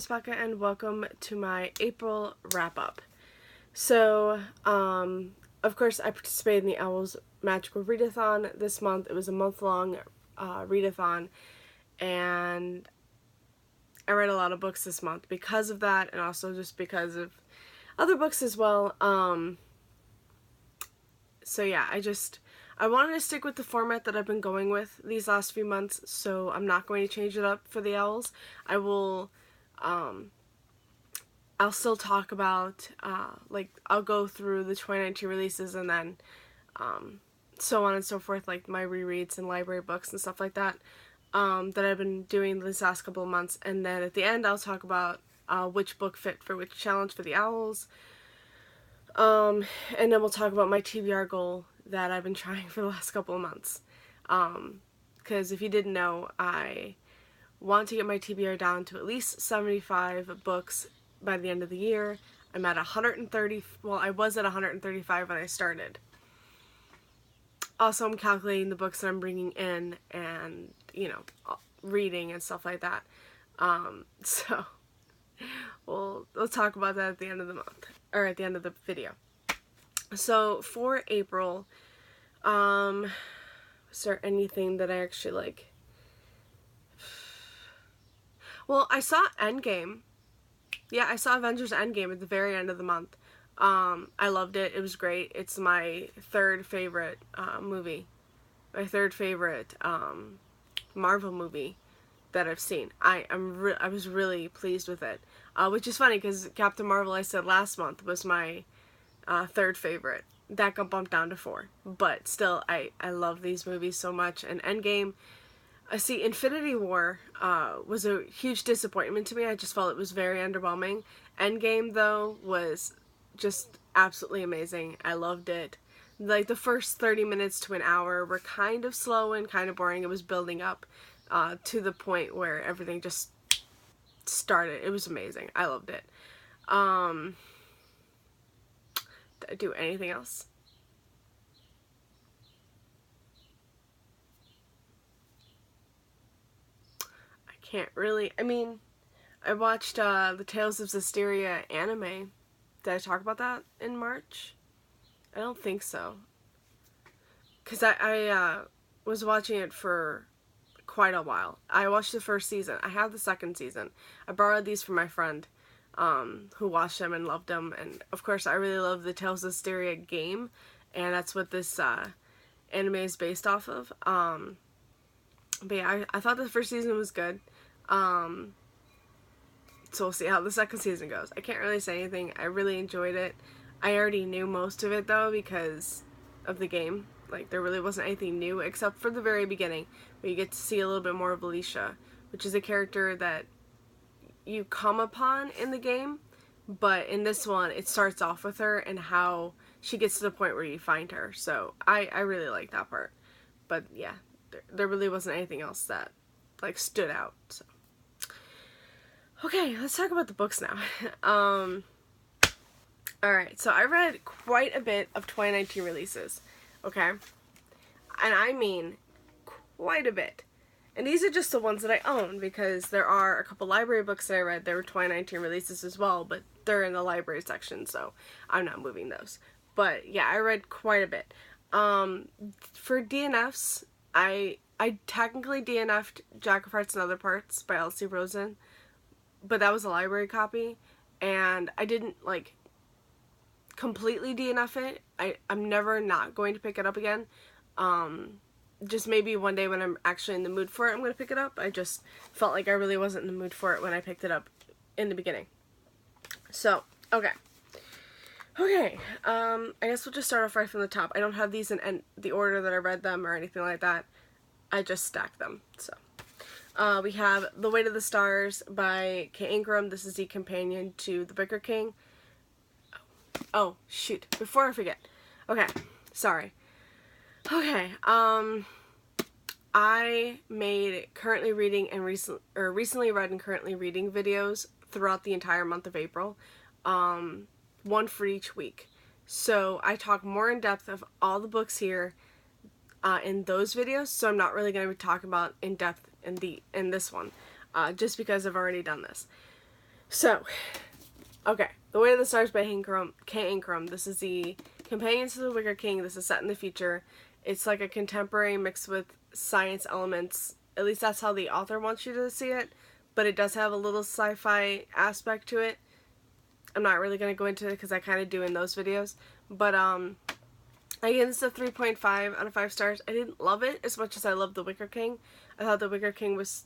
is Becca and welcome to my April wrap-up. So, of course I participated in the OWLS Magical Readathon this month. It was a month-long readathon, and I read a lot of books this month because of that, and also just because of other books as well. So yeah, I wanted to stick with the format that I've been going with these last few months, so I'm not going to change it up for the OWLS. I will, I'll still talk about, I'll go through the 2019 releases and then, so on and so forth, like my rereads and library books and stuff like that, that I've been doing this last couple of months, and then at the end I'll talk about, which book fit for which challenge for the OWLS, and then we'll talk about my TBR goal that I've been trying for the last couple of months, because if you didn't know, I want to get my TBR down to at least 75 books by the end of the year. I'm at 130, well, I was at 135 when I started. Also, I'm calculating the books that I'm bringing in and, you know, reading and stuff like that. So, we'll talk about that at the end of the month, or at the end of the video. So, for April, is there anything that I actually like? Well, I saw Endgame. Yeah, I saw Avengers Endgame at the very end of the month. I loved it. It was great. It's my third favorite movie. My third favorite Marvel movie that I've seen. I was really pleased with it. Which is funny because Captain Marvel, I said last month, was my third favorite. That got bumped down to 4. But still, I love these movies so much. And Endgame, see, Infinity War was a huge disappointment to me. I just felt it was very underwhelming. Endgame, though, was just absolutely amazing. I loved it. Like, the first 30 minutes to an hour were kind of slow and kind of boring. It was building up to the point where everything just started. It was amazing. I loved it. Did I do anything else? I can't really. I mean, I watched the Tales of Zestiria anime. Did I talk about that in March? I don't think so. Because I was watching it for quite a while. I watched the first season. I have the second season. I borrowed these from my friend who watched them and loved them. And of course, I really love the Tales of Zestiria game. And that's what this anime is based off of. But yeah, I thought the first season was good. So we'll see how the second season goes. I can't really say anything. I really enjoyed it. I already knew most of it, though, because of the game. Like, there really wasn't anything new, except for the very beginning, where you get to see a little bit more of Alicia, which is a character that you come upon in the game, but in this one, it starts off with her and how she gets to the point where you find her. So, I really like that part. But, yeah, there really wasn't anything else that, like, stood out, so. Okay, let's talk about the books now. Alright, so I read quite a bit of 2019 releases, okay? And I mean quite a bit. And these are just the ones that I own, because there are a couple library books that I read that were 2019 releases as well, but they're in the library section, so I'm not moving those. But yeah, I read quite a bit. For DNFs, I technically DNF'd Jack of Hearts and Other Parts by Elsie Rosen, but that was a library copy, and I didn't, like, completely DNF it. I'm never not going to pick it up again. Just maybe one day when I'm actually in the mood for it, I'm going to pick it up. I just felt like I really wasn't in the mood for it when I picked it up in the beginning. So, okay. Okay, I guess we'll just start off right from the top. I don't have these in the order that I read them or anything like that. I just stacked them, so. We have The Weight of the Stars by Kay Ingram. This is the companion to The Bicker King. Oh, shoot. Before I forget. Okay. Sorry. Okay. I made currently reading and recently read and currently reading videos throughout the entire month of April. One for each week. So I talk more in depth of all the books here in those videos, so I'm not really going to be talking about in depth in this one, just because I've already done this. So, okay. The Way of the Stars by Kay Ancrum. This is the companions to the Wicker King. This is set in the future. It's like a contemporary mixed with science elements. At least that's how the author wants you to see it. But it does have a little sci-fi aspect to it. I'm not really going to go into it because I kind of do in those videos. But, again, this is a 3.5 out of 5 stars. I didn't love it as much as I loved The Wicker King. I thought The Wicker King was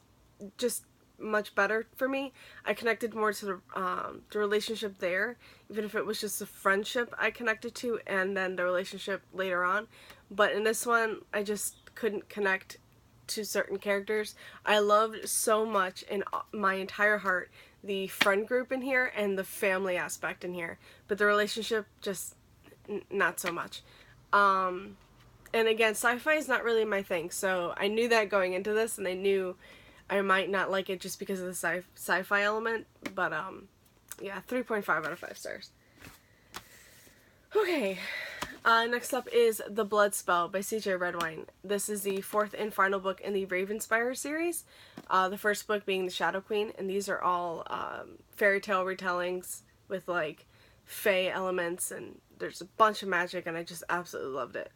just much better for me. I connected more to the relationship there, even if it was just a friendship I connected to and then the relationship later on. But in this one, I just couldn't connect to certain characters. I loved so much in my entire heart the friend group in here and the family aspect in here, but the relationship just not so much. And again, sci-fi is not really my thing, so I knew that going into this, and I knew I might not like it just because of the sci-fi element, but, yeah, 3.5 out of 5 stars. Okay, next up is The Blood Spell by C.J. Redwine. This is the 4th and final book in the Ravenspire series, the first book being The Shadow Queen, and these are all, fairy tale retellings with, like, fae elements, and there's a bunch of magic, and I just absolutely loved it.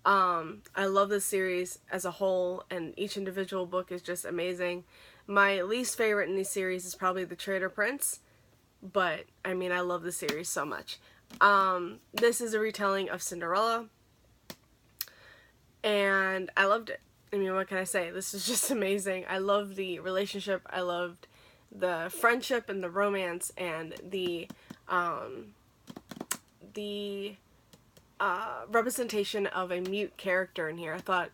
I love this series as a whole, and each individual book is just amazing. My least favorite in these series is probably The Traitor Prince, but, I mean, I love the series so much. This is a retelling of Cinderella, and I loved it. I mean, what can I say? This is just amazing. I love the relationship, I loved the friendship and the romance, and the representation of a mute character in here. I thought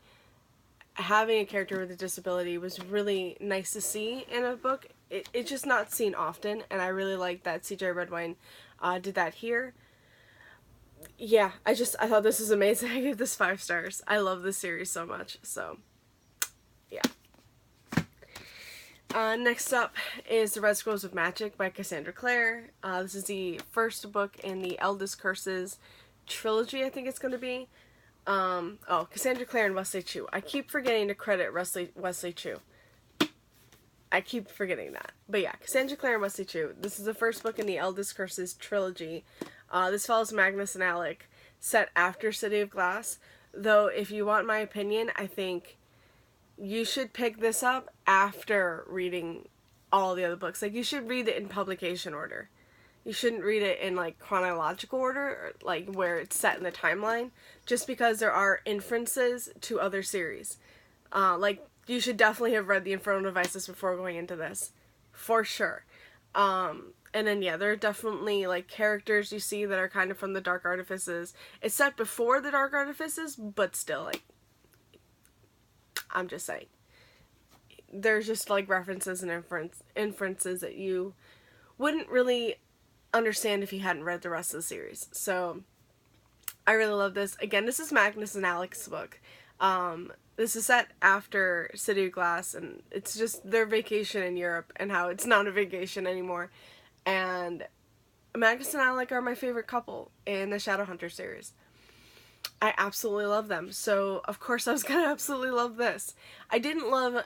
having a character with a disability was really nice to see in a book. It's just not seen often, and I really like that C.J. Redwine did that here. Yeah, I thought this was amazing. I gave this 5 stars. I love this series so much, so yeah. Next up is The Red Scrolls of Magic by Cassandra Clare. This is the first book in the Eldest Curses trilogy, I think it's going to be. Cassandra Clare and Wesley Chu. I keep forgetting to credit Wesley Chu. I keep forgetting that. But yeah, Cassandra Clare and Wesley Chu. This is the first book in the Eldest Curses trilogy. This follows Magnus and Alec, set after City of Glass. Though, if you want my opinion, I think you should pick this up after reading all the other books. Like, you should read it in publication order. You shouldn't read it in, like, chronological order, or, like, where it's set in the timeline, just because there are inferences to other series. Like, you should definitely have read The Infernal Devices before going into this. For sure. And then, yeah, there are definitely, like, characters you see that are kind of from the Dark Artifices. It's set before the Dark Artifices, but still, like, I'm just saying. There's just, like, references and inferences that you wouldn't really understand if you hadn't read the rest of the series. So, I really love this. Again, this is Magnus and Alec's book. This is set after City of Glass, and it's just their vacation in Europe and how it's not a vacation anymore. And Magnus and Alec are my favorite couple in the Shadowhunter series. I absolutely love them, so of course I was gonna absolutely love this. I didn't love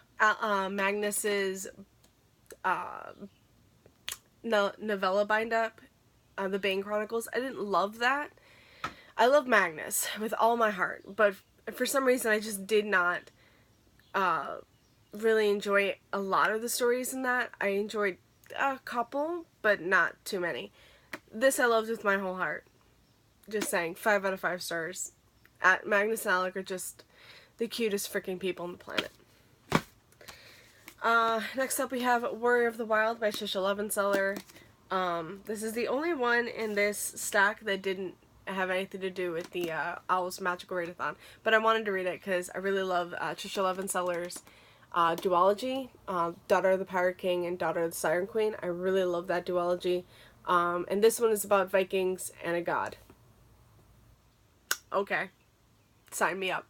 Magnus's novella bind-up, The Bane Chronicles. I didn't love that. I love Magnus with all my heart, but for some reason I just did not really enjoy a lot of the stories in that. I enjoyed a couple, but not too many. This I loved with my whole heart. Just saying, 5 out of 5 stars. Magnus and Alec are just the cutest freaking people on the planet. Next up we have Warrior of the Wild by Trisha Levenseller. This is the only one in this stack that didn't have anything to do with the OWLS Magical Readathon, but I wanted to read it because I really love Trisha Levenseller's duology, Daughter of the Pirate King and Daughter of the Siren Queen. I really love that duology. And this one is about Vikings and a god. Okay. Sign me up.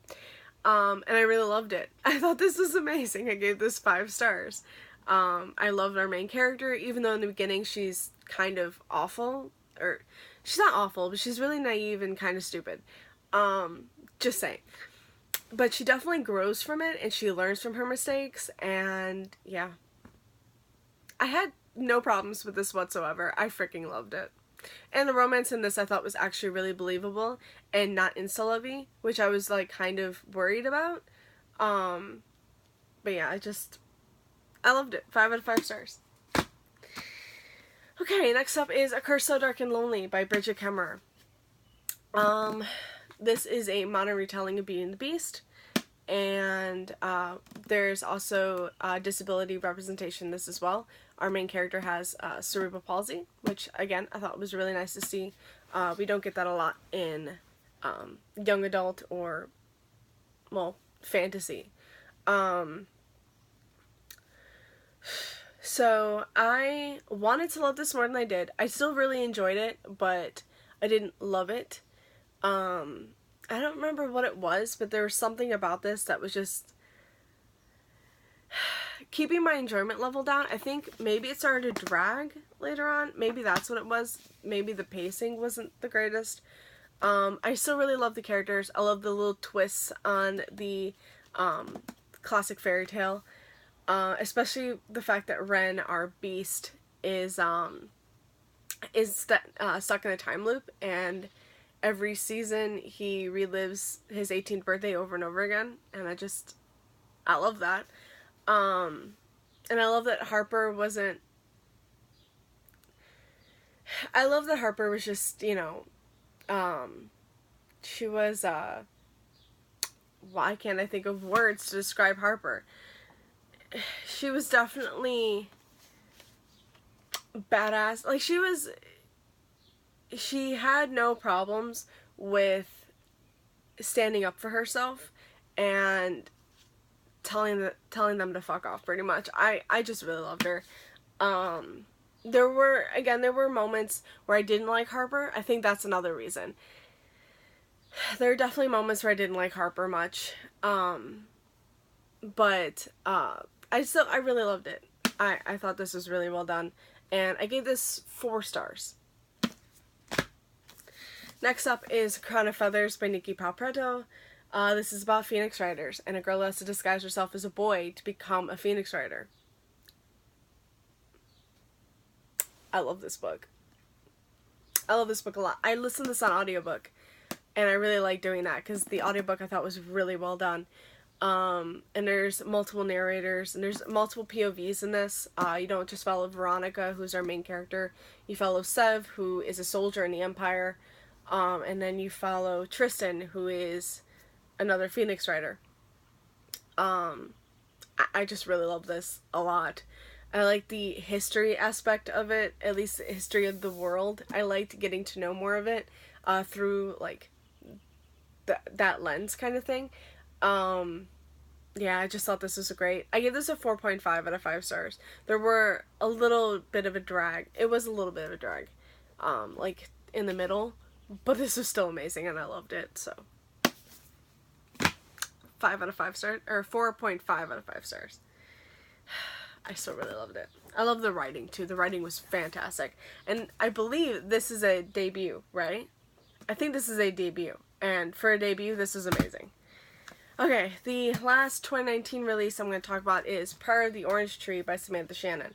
And I really loved it. I thought this was amazing. I gave this 5 stars. I loved our main character, even though in the beginning she's kind of awful. Or, she's not awful, but she's really naive and kind of stupid. Just saying. But she definitely grows from it, and she learns from her mistakes, and yeah. I had no problems with this whatsoever. I freaking loved it. And the romance in this I thought was actually really believable and not insta-lovey, which I was like kind of worried about. But yeah, I loved it. 5 out of 5 stars. Okay, next up is A Curse So Dark and Lonely by Bridget Kemmerer. This is a modern retelling of Beauty and the Beast, and there's also disability representation in this as well. Our main character has cerebral palsy, which again I thought was really nice to see. We don't get that a lot in young adult or, well, fantasy. So I wanted to love this more than I did. I still really enjoyed it, but I didn't love it. I don't remember what it was, but there was something about this that was just keeping my enjoyment level down. I think maybe it started to drag later on. Maybe that's what it was. Maybe the pacing wasn't the greatest. I still really love the characters. I love the little twists on the classic fairy tale. Especially the fact that Ren, our beast, is stuck in a time loop, and every season he relives his 18th birthday over and over again, and I love that. And I love that Harper was just, you know, she was, why can't I think of words to describe Harper? She was definitely badass. Like, she had no problems with standing up for herself and telling them to fuck off, pretty much. I just really loved her. There were moments where I didn't like Harper. I think that's another reason. There are definitely moments where I didn't like Harper much. But I really loved it. I thought this was really well done, and I gave this 4 stars. Next up is Crown of Feathers by Nikki Palpretto. This is about Phoenix Riders, and a girl has to disguise herself as a boy to become a Phoenix Rider. I love this book. I love this book a lot. I listened to this on audiobook, and I really like doing that, because the audiobook I thought was really well done. And there's multiple narrators, and there's multiple POVs in this. You don't just follow Veronica, who's our main character. You follow Sev, who is a soldier in the Empire. And then you follow Tristan, who is another Phoenix Rider. I just really love this a lot. I like the history aspect of it, at least the history of the world. I liked getting to know more of it, through, like, that lens kind of thing. Yeah, I just thought this was great. I gave this a 4.5 out of 5 stars. There were a little bit of a drag. It was a little bit of a drag, like, in the middle, but this was still amazing, and I loved it, so 5 out of 5 stars, or 4.5 out of 5 stars. I still really loved it. I love the writing, too. The writing was fantastic, and I believe this is a debut, right? I think this is a debut, and for a debut, this is amazing. Okay, the last 2019 release I'm going to talk about is Prayer of the Orange Tree by Samantha Shannon.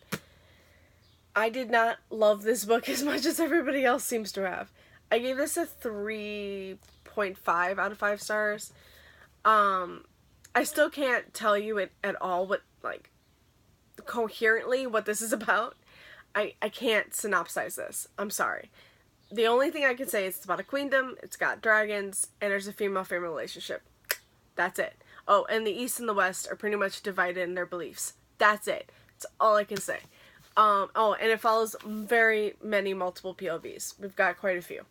I did not love this book as much as everybody else seems to have. I gave this a 3.5 out of 5 stars. I still can't tell you it at all what, like, coherently what this is about. I can't synopsize this. I'm sorry. The only thing I can say is it's about a queendom, it's got dragons, and there's a female-female relationship. That's it. Oh, and the East and the West are pretty much divided in their beliefs. That's it. That's all I can say. Oh, and it follows very many multiple POVs. We've got quite a few.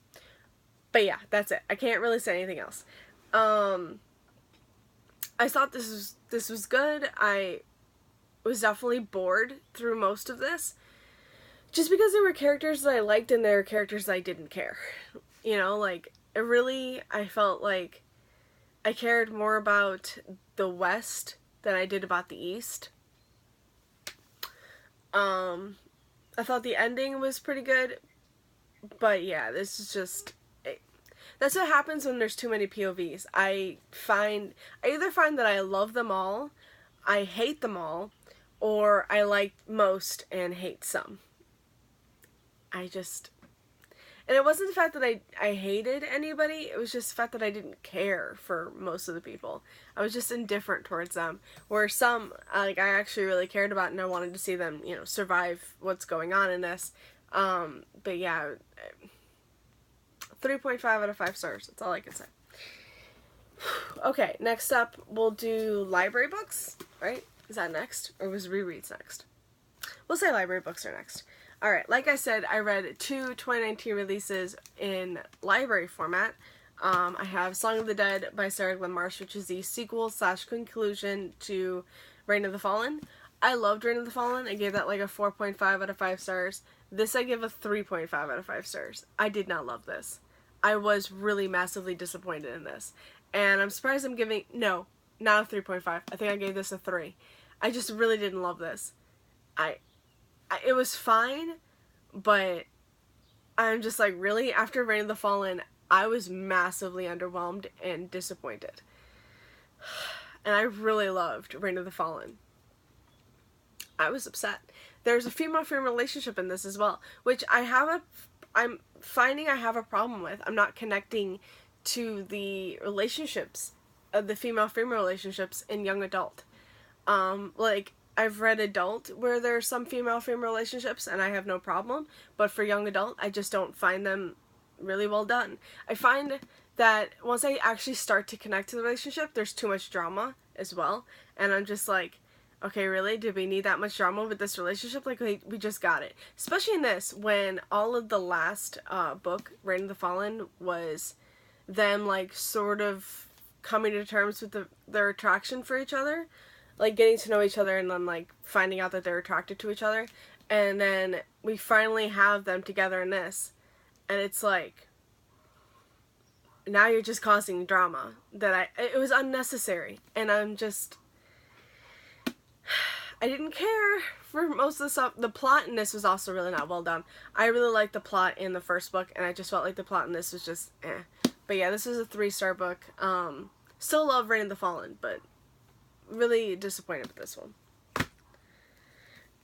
But yeah, that's it. I can't really say anything else. I thought this was good. I was definitely bored through most of this, just because there were characters that I liked and there were characters that I didn't care. You know, like, I felt like I cared more about the West than I did about the East. I thought the ending was pretty good, but yeah, this is just, that's what happens when there's too many POVs. I either find that I love them all, I hate them all, or I like most and hate some. And it wasn't the fact that I hated anybody, it was just the fact that I didn't care for most of the people. I was just indifferent towards them. Where some, like, I actually really cared about and I wanted to see them, you know, survive what's going on in this. But yeah, 3.5 out of 5 stars. That's all I can say. Okay, next up, we'll do library books, right? Is that next? Or was rereads next? We'll say library books are next. Alright, like I said, I read 2 2019 releases in library format. I have Song of the Dead by Sarah Glenn Marsh, which is the sequel/conclusion to Reign of the Fallen. I loved Reign of the Fallen. I gave that like a 4.5 out of 5 stars. This I give a 3.5 out of 5 stars. I did not love this. I was really massively disappointed in this. And I'm surprised I'm giving... No, not a 3.5. I think I gave this a 3. I just really didn't love this. It was fine, but I'm just like, really? After Reign of the Fallen, I was massively underwhelmed and disappointed. And I really loved Reign of the Fallen. I was upset. There's a female-female relationship in this as well, which I'm finding I have a problem with. I'm not connecting to the relationships, of the female-female relationships in young adult. Like, I've read adult where there's some female-female relationships and I have no problem, but for young adult, I just don't find them really well done. I find that once I actually start to connect to the relationship, there's too much drama as well, and I'm just like, okay, really? Did we need that much drama with this relationship? Like, we just got it. Especially in this, when all of the last book, Reign of the Fallen, was them, like, sort of coming to terms with their attraction for each other. Like, getting to know each other and then, like, finding out that they're attracted to each other. And then we finally have them together in this. And it's like, now you're just causing drama. It was unnecessary. And I'm just... I didn't care for most of the stuff. The plot in this was also really not well done. I really liked the plot in the first book, and I just felt like the plot in this was just eh. But yeah, this was a 3-star book. Still love Reign of the Fallen, but really disappointed with this one.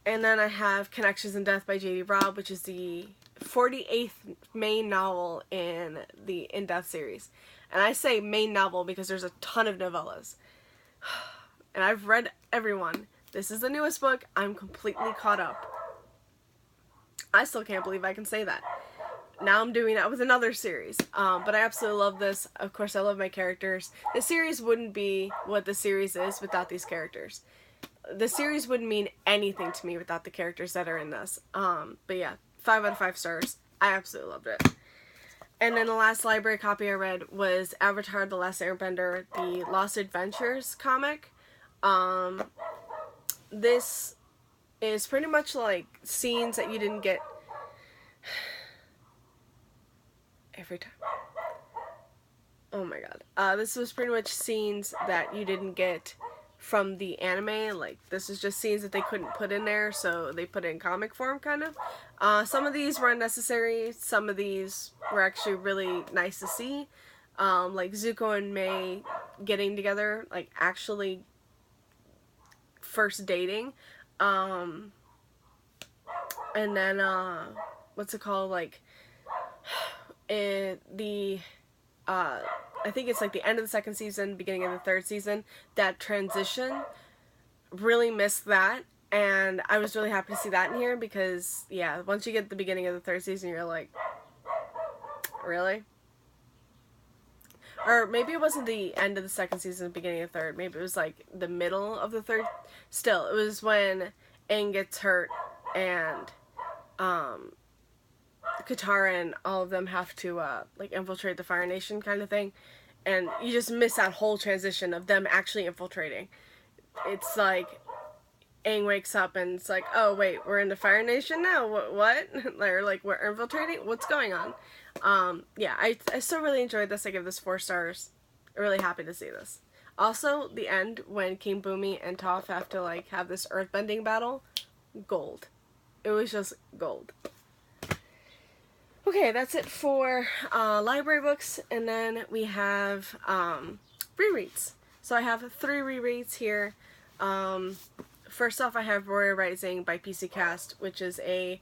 And then I have Connections in Death by J.D. Robb, which is the 48th main novel in the In Death series. And I say main novel because there's a ton of novellas. And I've read everyone. This is the newest book. I'm completely caught up. I still can't believe I can say that. Now I'm doing that with another series. But I absolutely love this. Of course, I love my characters. The series wouldn't be what the series is without these characters. The series wouldn't mean anything to me without the characters that are in this. But yeah, 5 out of 5 stars. I absolutely loved it. And then the last library copy I read was Avatar: The Last Airbender, the Lost Adventures comic. This is pretty much like scenes that you didn't get every time. Oh my god. This was pretty much scenes that you didn't get from the anime. Like, this is just scenes that they couldn't put in there, so they put it in comic form, kind of. Some of these were unnecessary. Some of these were actually really nice to see. Like Zuko and Mei getting together, like actually first dating. And then, what's it called? Like, I think it's like the end of the 2nd season, beginning of the 3rd season, that transition, really missed that, and I was really happy to see that in here, because, yeah, once you get the beginning of the 3rd season, you're like, really? Or maybe it wasn't the end of the 2nd season, beginning of the 3rd, maybe it was like the middle of the 3rd, still, it was when Aang gets hurt, and, Katara and all of them have to, like, infiltrate the Fire Nation kind of thing, and you just miss that whole transition of them actually infiltrating. It's like, Aang wakes up and it's like, oh wait, we're in the Fire Nation now? What? Or like, we're infiltrating? What's going on? Yeah, I still really enjoyed this. I give this 4 stars. I'm really happy to see this. Also, the end, when King Boomy and Toph have to, like, have this earthbending battle, gold. It was just gold. Okay, that's it for library books, and then we have rereads. So I have 3 rereads here. First off, I have Royal Rising by PC Cast, which is an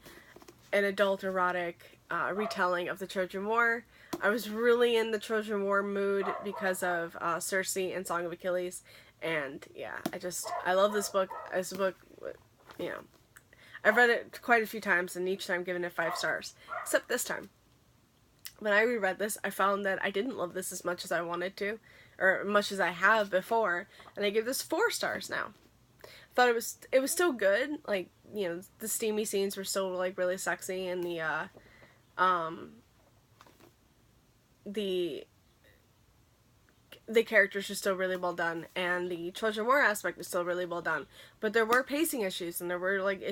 adult erotic retelling of the Trojan War. I was really in the Trojan War mood because of Circe and Song of Achilles, and yeah, I love this book. This book, you know, I've read it quite a few times, and each time given it 5 stars, except this time. When I reread this, I found that I didn't love this as much as I wanted to, or much as I have before, and I give this 4 stars now. I thought it was still good, like, you know, the steamy scenes were still, like, really sexy, and the characters are still really well done, and the Trojan War aspect is still really well done, but there were pacing issues, and there were, like,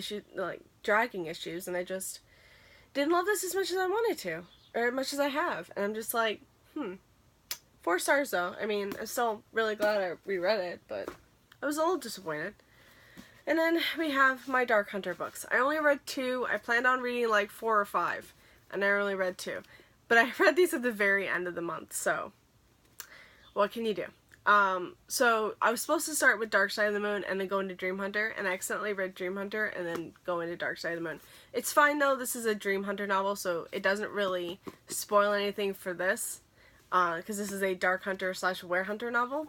dragging issues, and I just didn't love this as much as I wanted to, or as much as I have, and I'm just like, 4 stars though. I mean, I'm still really glad I reread it, but I was a little disappointed. And then we have my Dark Hunter books. I only read 2. I planned on reading like 4 or 5, and I only read 2. But I read these at the very end of the month, so what can you do? So I was supposed to start with Dark Side of the Moon and then go into Dream Hunter, and I accidentally read Dream Hunter and then go into Dark Side of the Moon. It's fine though, this is a Dream Hunter novel, so it doesn't really spoil anything for this, because this is a Dark Hunter / Were Hunter novel.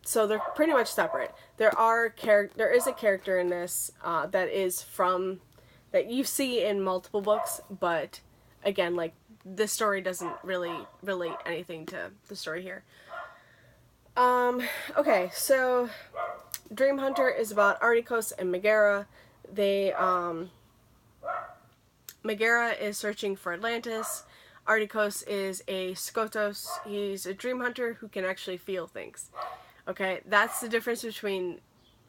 So they're pretty much separate. There is a character in this that that you see in multiple books, but again, like, this story doesn't really relate anything to the story here. Okay, so Dream Hunter is about Artikos and Megara. Megara is searching for Atlantis. Artikos is a Skotos. He's a dream hunter who can actually feel things. Okay, that's the difference between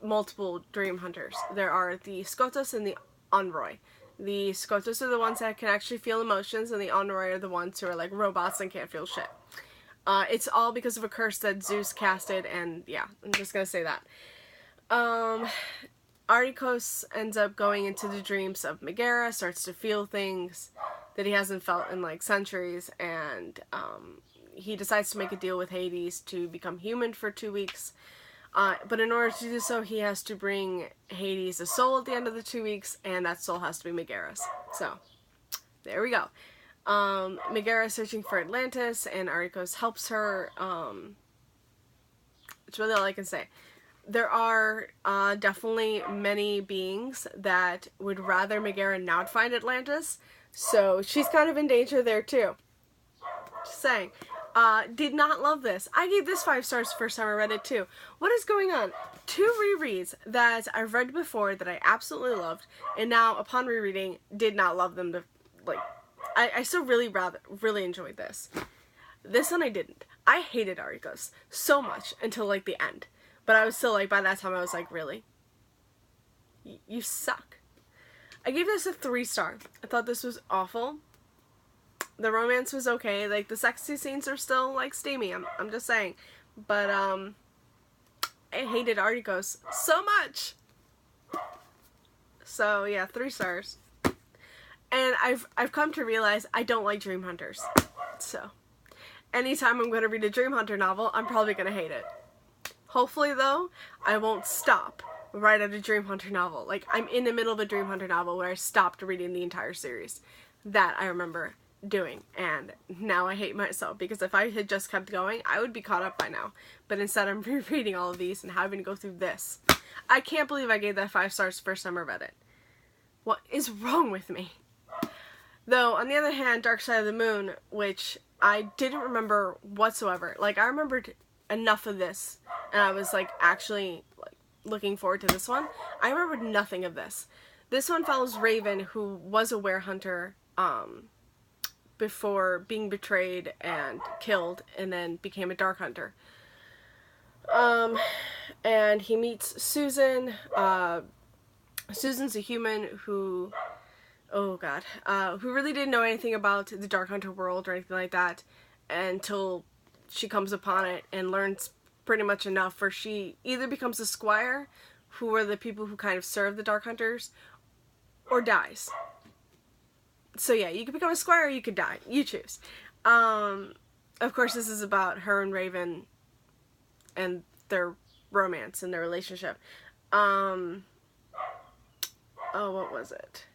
multiple dream hunters. There are the Skotos and the Onroi. The Skotos are the ones that can actually feel emotions, and the Onroi are the ones who are like robots and can't feel shit. It's all because of a curse that Zeus casted, and yeah, I'm just gonna say that. Artikos ends up going into the dreams of Megara, starts to feel things that he hasn't felt in like centuries, and he decides to make a deal with Hades to become human for 2 weeks. But in order to do so, he has to bring Hades a soul at the end of the 2 weeks, and that soul has to be Megara's. So, there we go. Megara is searching for Atlantis, and Artikos helps her. It's really all I can say. There are definitely many beings that would rather Megara not find Atlantis, so she's kind of in danger there too. Just saying. Did not love this. I gave this 5 stars the first time I read it too. What is going on? 2 rereads that I've read before that I absolutely loved, and now upon rereading did not love them. I still really enjoyed this. This one I didn't. I hated Artikos so much until like the end, but I was still like, by that time I was like, really? You suck. I gave this a 3 star. I thought this was awful. The romance was okay. Like, the sexy scenes are still, like, steamy. I'm just saying. But, I hated Artikos so much. So, yeah, 3 stars. And I've come to realize I don't like Dream Hunters. So, anytime I'm going to read a Dream Hunter novel, I'm probably going to hate it. Hopefully, though, I won't stop right at a Dream Hunter novel. Like, I'm in the middle of a Dream Hunter novel where I stopped reading the entire series. That I remember doing, and now I hate myself, because if I had just kept going, I would be caught up by now. But instead, I'm rereading all of these and having to go through this. I can't believe I gave that 5 stars the first time I read it. What is wrong with me? Though, on the other hand, Dark Side of the Moon, which I didn't remember whatsoever. Like, I remembered enough of this, and I was, like, actually, like, looking forward to this one. I remembered nothing of this. This one follows Raven, who was a were hunter, before being betrayed and killed, and then became a dark hunter. And he meets Susan. Susan's a human who, oh god, who really didn't know anything about the dark hunter world or anything like that until she comes upon it and learns pretty much enough where she either becomes a squire, who are the people who kind of serve the dark hunters, or dies. So yeah, you could become a squire or you could die. You choose. Of course, this is about her and Raven and their romance and their relationship. Oh, what was it?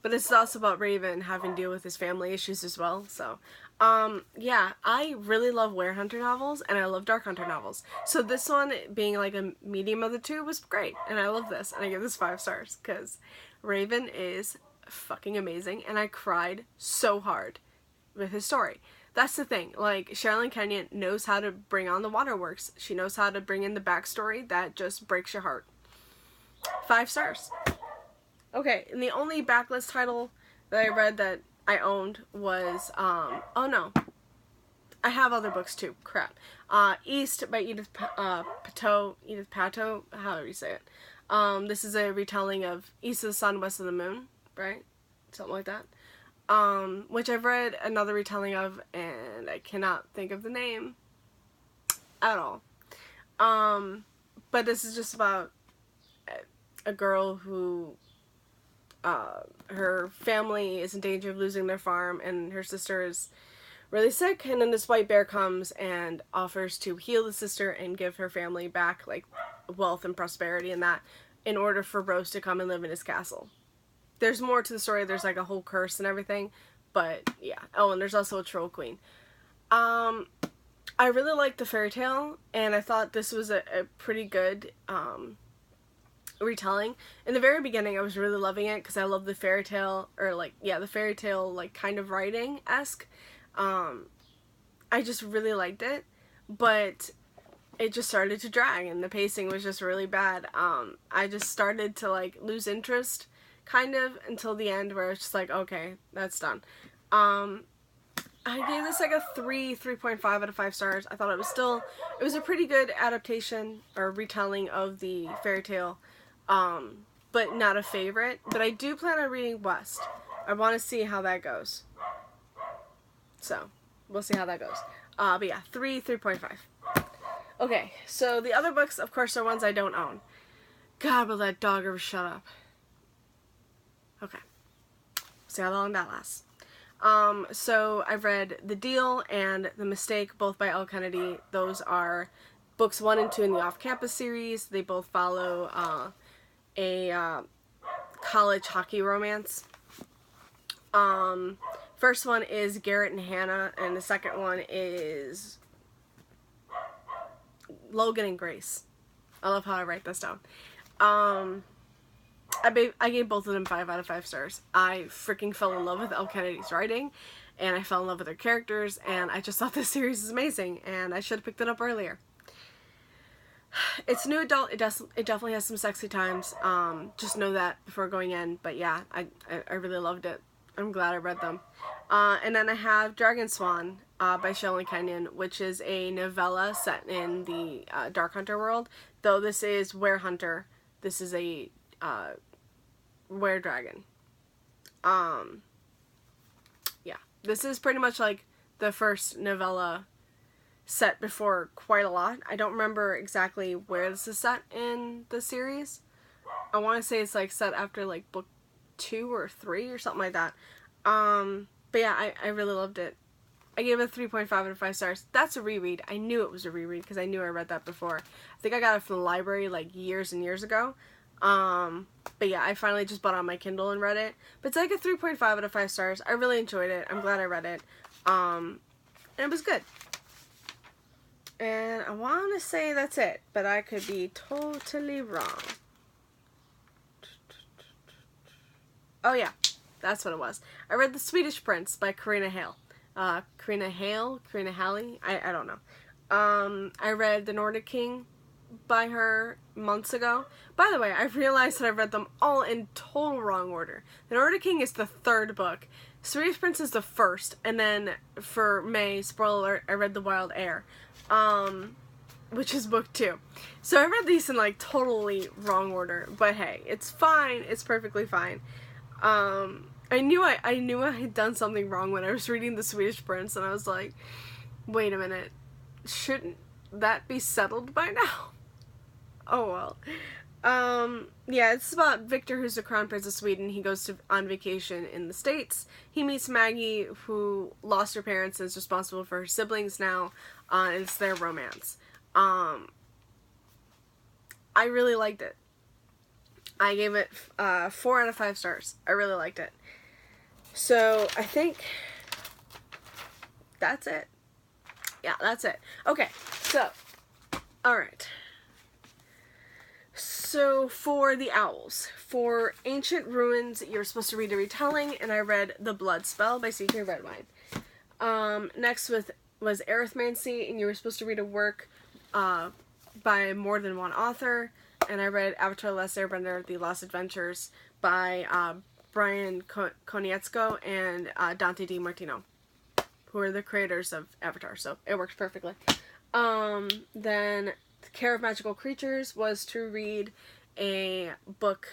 But this is also about Raven having to deal with his family issues as well, so. Yeah, I really love Werehunter novels, and I love Dark Hunter novels. So this one, being like a medium of the two, was great, and I love this, and I give this 5 stars, because Raven is fucking amazing, and I cried so hard with his story. That's the thing, like, Sherilyn Kenyon knows how to bring on the waterworks. She knows how to bring in the backstory that just breaks your heart. 5 stars. Okay, and the only backlist title that I read that I owned was, oh no, I have other books too, crap. East by Edith Pato, however you say it. This is a retelling of East of the Sun, West of the Moon, right? Something like that. Which I've read another retelling of, and I cannot think of the name at all. But this is just about a girl who her family is in danger of losing their farm, and her sister is really sick, and then this white bear comes and offers to heal the sister and give her family back, like, wealth and prosperity and that, in order for Rose to come and live in his castle. There's more to the story. There's, like, a whole curse and everything, but, yeah. Oh, and there's also a troll queen. I really liked the fairy tale, and I thought this was a pretty good, retelling. In the very beginning, I was really loving it because I love the fairy tale, or like, yeah, the fairy tale, like, kind of writing-esque. I just really liked it, but it just started to drag, and the pacing was just really bad. I just started to, like, lose interest, kind of, until the end, where it's just like, okay, that's done. I gave this, like, a 3.5 out of 5 stars. I thought it was a pretty good adaptation, or retelling of the fairy tale, but not a favorite. But I do plan on reading West. I want to see how that goes. So, we'll see how that goes. But yeah, 3.5. Okay, so the other books, of course, are ones I don't own. God, will that dog ever shut up. Okay. See how long that lasts. So I've read The Deal and The Mistake, both by L. Kennedy. Those are books 1 and 2 in the Off-Campus series. They both follow a college hockey romance. First one is Garrett and Hannah, and the second one is Logan and Grace. I love how I write this down. I gave both of them 5 out of 5 stars. I freaking fell in love with Elle Kennedy's writing, and I fell in love with her characters, and I just thought this series is amazing, and I should have picked it up earlier. It's new adult. It definitely has some sexy times. Just know that before going in. But yeah, I really loved it. I'm glad I read them. And then I have Dragon Swan by Sherilyn Kenyon, which is a novella set in the Dark Hunter world. Though this is Werehunter. This is a were-dragon. Yeah. This is pretty much like the first novella set before quite a lot. I don't remember exactly where this is set in the series. I want to say it's like set after like book 2 or 3 or something like that. But yeah, I really loved it. I gave it 3.5 out of 5 stars. That's a reread. I knew it was a reread because I knew I read that before. I think I got it from the library like years and years ago. But yeah, I finally just bought it on my Kindle and read it. But it's like a 3.5 out of 5 stars. I really enjoyed it. I'm glad I read it. And it was good. And I want to say that's it, but I could be totally wrong. Oh yeah, that's what it was. I read The Swedish Prince by Karina Hale. Karina Halley? I don't know. I read The Nordic King by her months ago. By the way, I realized that I read them all in total wrong order. The Nordic King is the 3rd book. Swedish Prince is the 1st, and then for May, spoiler alert, I read The Wild Heir, which is book 2. So I read these in like totally wrong order, but hey, it's fine. It's perfectly fine. I knew I had done something wrong when I was reading The Swedish Prince, and I was like, wait a minute, shouldn't that be settled by now? Oh well. Yeah, it's about Victor, who's the crown prince of Sweden. He goes on vacation in the States. He meets Maggie, who lost her parents and is responsible for her siblings now, and it's their romance. I really liked it. I gave it 4 out of 5 stars. I really liked it. So I think that's it. Yeah, that's it. Okay, so, alright. So for the Owls, for Ancient Ruins, you're supposed to read a retelling, and I read The Blood Spell by C.K. Redwine. Next was Arithmancy, and you were supposed to read a work by more than one author, and I read Avatar: The Last Airbender, The Lost Adventures by Brian Konietzko and Dante DiMartino, who are the creators of Avatar, so it works perfectly. Then Care of Magical Creatures was to read a book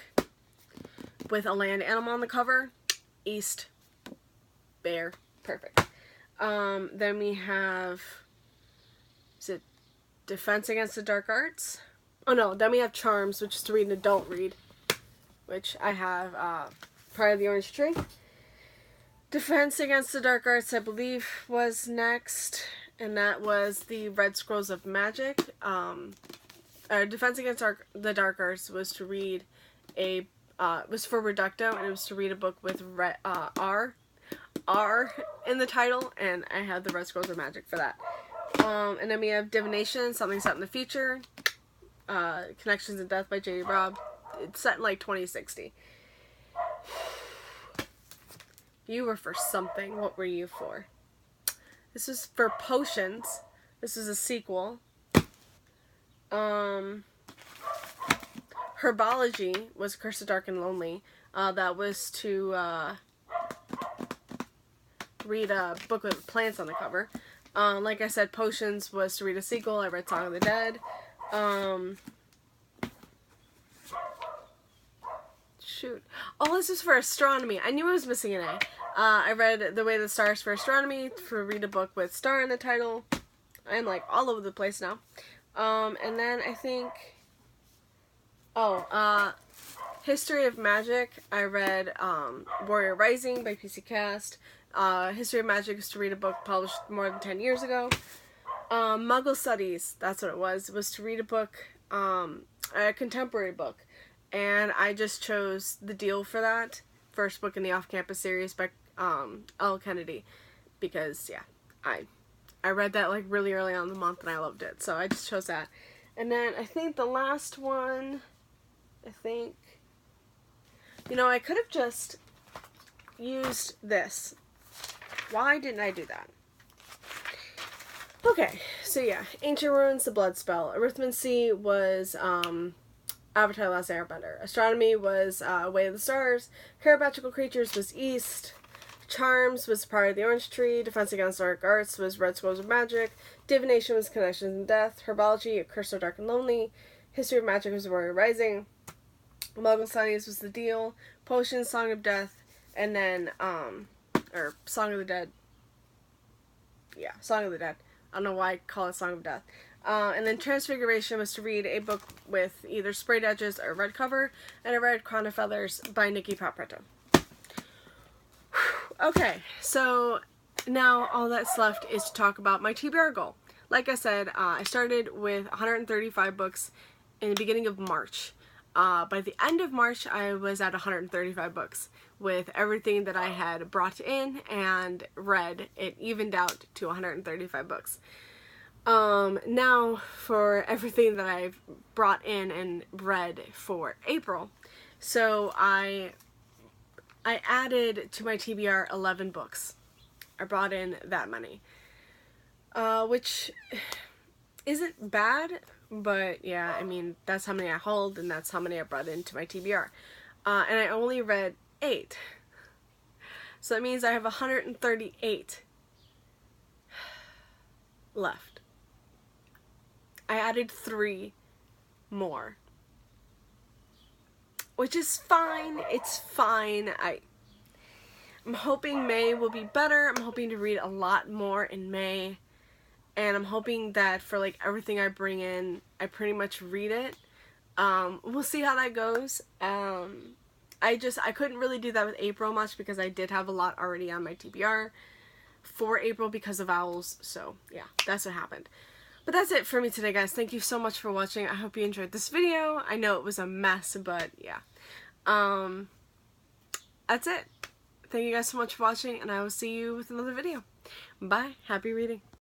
with a land animal on the cover. East. Bear. Perfect. Then we have, is it Defense Against the Dark Arts? Oh no, then we have Charms, which is to read an adult read, which I have Pride of the Orange Tree. Defense Against the Dark Arts, I believe, was next, and that was the Red Scrolls of Magic. Defense Against the Dark Arts was to read a, was for Reducto, and it was to read a book with R in the title, and I had the Red Scrolls of Magic for that. And then we have Divination, Something Set in the Future, Connections in Death by J.D. Robb. It's set in like 2060. You were for something. What were you for? This was for Potions. This is a sequel. Herbology was Curse of Dark and Lonely. That was to read a book with plants on the cover. Like I said, Potions was to read a sequel. I read Song of the Dead. Shoot. Oh, this is for Astronomy. I knew I was missing an A. I read The Way of the Stars for Astronomy, for read a book with star in the title. I'm like all over the place now. And then I think, History of Magic. I read Warrior Rising by PC Cast. History of Magic is to read a book published more than 10 years ago. Muggle Studies, that's what it was to read a book, a contemporary book. And I just chose The Deal for that. First book in the Off-Campus series by L. Kennedy. Because, yeah, I read that like really early on in the month and I loved it. So I just chose that. And then I think the last one, I could have just used this. Why didn't I do that? Okay, so yeah, Ancient Ruins, The Blood Spell. Arithmancy was Avatar: The Last Airbender. Astronomy was Way of the Stars. Care of Magical Creatures was East. Charms was Pride of the Orange Tree. Defense Against Dark Arts was Red Scrolls of Magic. Divination was Connections in Death. Herbology, A Curse of Dark and Lonely. History of Magic was Warrior Rising. Muggle Studies was The Deal. Potions, Song of Death. And then, or Song of the Dead. Yeah, Song of the Dead. I don't know why I call it Song of Death. And then Transfiguration was to read a book with either sprayed edges or red cover, and I read Crown of Feathers by Nikki Papreto. Okay, so now all that's left is to talk about my TBR goal. Like I said, I started with 135 books in the beginning of March. By the end of March, I was at 135 books. With everything that I had brought in and read, it evened out to 135 books. Now for everything that I've brought in and read for April. So I added to my TBR 11 books. I brought in that many. Which isn't bad, but yeah, I mean, that's how many I hauled and that's how many I brought into my TBR. And I only read 8. So that means I have 138 left. I added 3 more. Which is fine. It's fine. I'm hoping May will be better. I'm hoping to read a lot more in May. And I'm hoping that for like everything I bring in, I pretty much read it. We'll see how that goes. I couldn't really do that with April much because I did have a lot already on my TBR for April because of OWLS. So yeah, that's what happened. But that's it for me today, guys. Thank you so much for watching. I hope you enjoyed this video. I know it was a mess, but yeah. That's it. Thank you guys so much for watching, and I will see you with another video. Bye. Happy reading.